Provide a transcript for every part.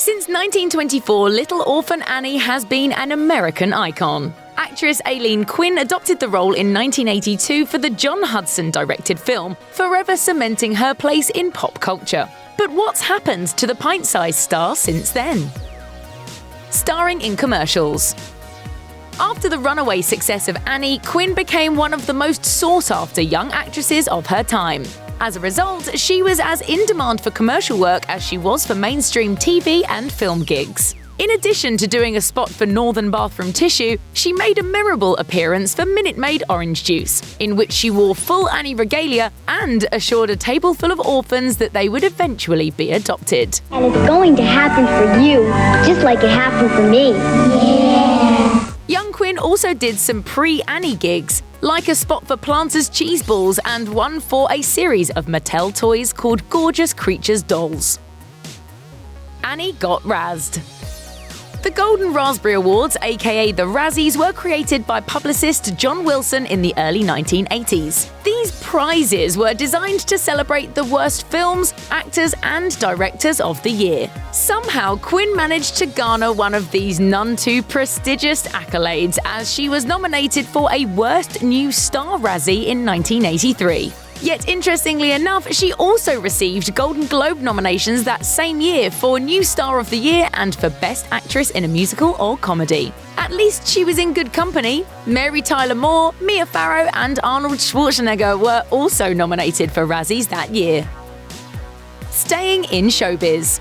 Since 1924, Little Orphan Annie has been an American icon. Actress Aileen Quinn adopted the role in 1982 for the John Huston directed film, forever cementing her place in pop culture. But what's happened to the pint-sized star since then? Starring in commercials. After the runaway success of Annie, Quinn became one of the most sought-after young actresses of her time. As a result, she was as in demand for commercial work as she was for mainstream TV and film gigs. In addition to doing a spot for Northern Bathroom Tissue, she made a memorable appearance for Minute Maid Orange Juice, in which she wore full Annie regalia and assured a table full of orphans that they would eventually be adopted. And it's going to happen for you, just like it happened for me. Yeah! Young Quinn also did some pre-Annie gigs, like a spot for Planters cheese balls and one for a series of Mattel toys called Gorgeous Creatures dolls. Annie got razzed. The Golden Raspberry Awards, aka the Razzies, were created by publicist John Wilson in the early 1980s. These prizes were designed to celebrate the worst films, actors, and directors of the year. Somehow, Quinn managed to garner one of these none too prestigious accolades, as she was nominated for a Worst New Star Razzie in 1983. Yet, interestingly enough, she also received Golden Globe nominations that same year for New Star of the Year and for Best Actress in a Musical or Comedy. At least she was in good company. Mary Tyler Moore, Mia Farrow, and Arnold Schwarzenegger were also nominated for Razzies that year. Staying in showbiz.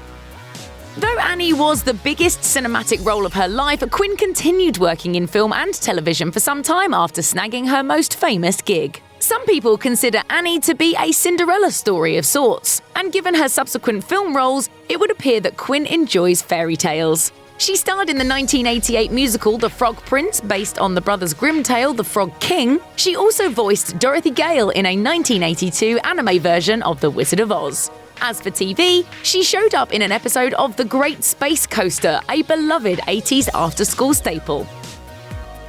Though Annie was the biggest cinematic role of her life, Quinn continued working in film and television for some time after snagging her most famous gig. Some people consider Annie to be a Cinderella story of sorts, and given her subsequent film roles, it would appear that Quinn enjoys fairy tales. She starred in the 1988 musical The Frog Prince, based on the Brothers Grimm tale The Frog King. She also voiced Dorothy Gale in a 1982 anime version of The Wizard of Oz. As for TV, she showed up in an episode of The Great Space Coaster, a beloved 80s after-school staple.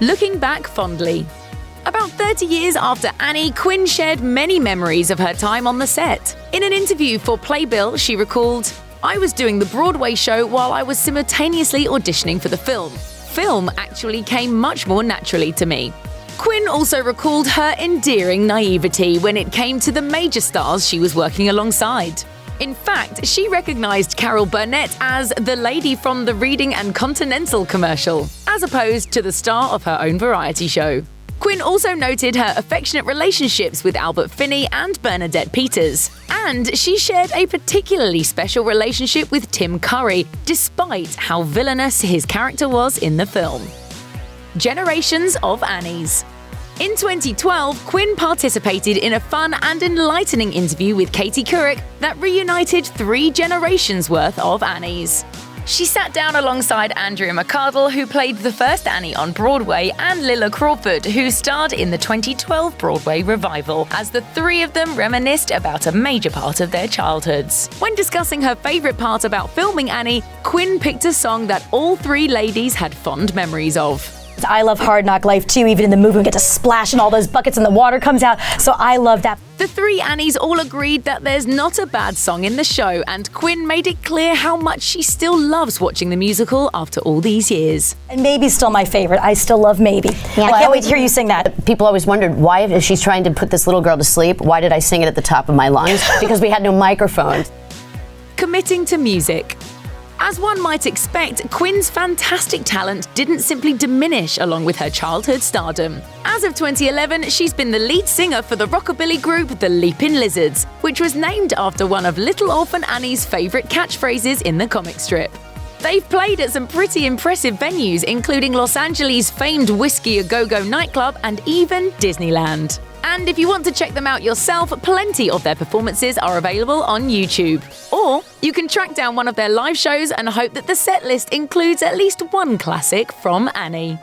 Looking back fondly. About 30 years after Annie, Quinn shared many memories of her time on the set. In an interview for Playbill, she recalled, "I was doing the Broadway show while I was simultaneously auditioning for the film. Film actually came much more naturally to me." Quinn also recalled her endearing naivety when it came to the major stars she was working alongside. In fact, she recognized Carol Burnett as the lady from the Reading and Continental commercial, as opposed to the star of her own variety show. Quinn also noted her affectionate relationships with Albert Finney and Bernadette Peters. And she shared a particularly special relationship with Tim Curry, despite how villainous his character was in the film. Generations of Annies. In 2012, Quinn participated in a fun and enlightening interview with Katie Couric that reunited 3 generations worth of Annies. She sat down alongside Andrea McArdle, who played the first Annie on Broadway, and Lilla Crawford, who starred in the 2012 Broadway revival, as the 3 of them reminisced about a major part of their childhoods. When discussing her favourite part about filming Annie, Quinn picked a song that all 3 ladies had fond memories of. I love Hard Knock Life too. Even in the movie, we get to splash in all those buckets and the water comes out. So I love that. The 3 Annies all agreed that there's not a bad song in the show, and Quinn made it clear how much she still loves watching the musical after all these years. And Maybe's still my favorite. I still love Maybe. Yeah, I can't wait to hear you sing that. People always wondered, why, if she's trying to put this little girl to sleep, why did I sing it at the top of my lungs? Because we had no microphones. Committing to music. As one might expect, Quinn's fantastic talent didn't simply diminish along with her childhood stardom. As of 2011, she's been the lead singer for the rockabilly group The Leapin' Lizards, which was named after one of Little Orphan Annie's favourite catchphrases in the comic strip. They've played at some pretty impressive venues, including Los Angeles' famed Whiskey A Go-Go nightclub and even Disneyland. And if you want to check them out yourself, plenty of their performances are available on YouTube. Or you can track down one of their live shows and hope that the set list includes at least one classic from Annie.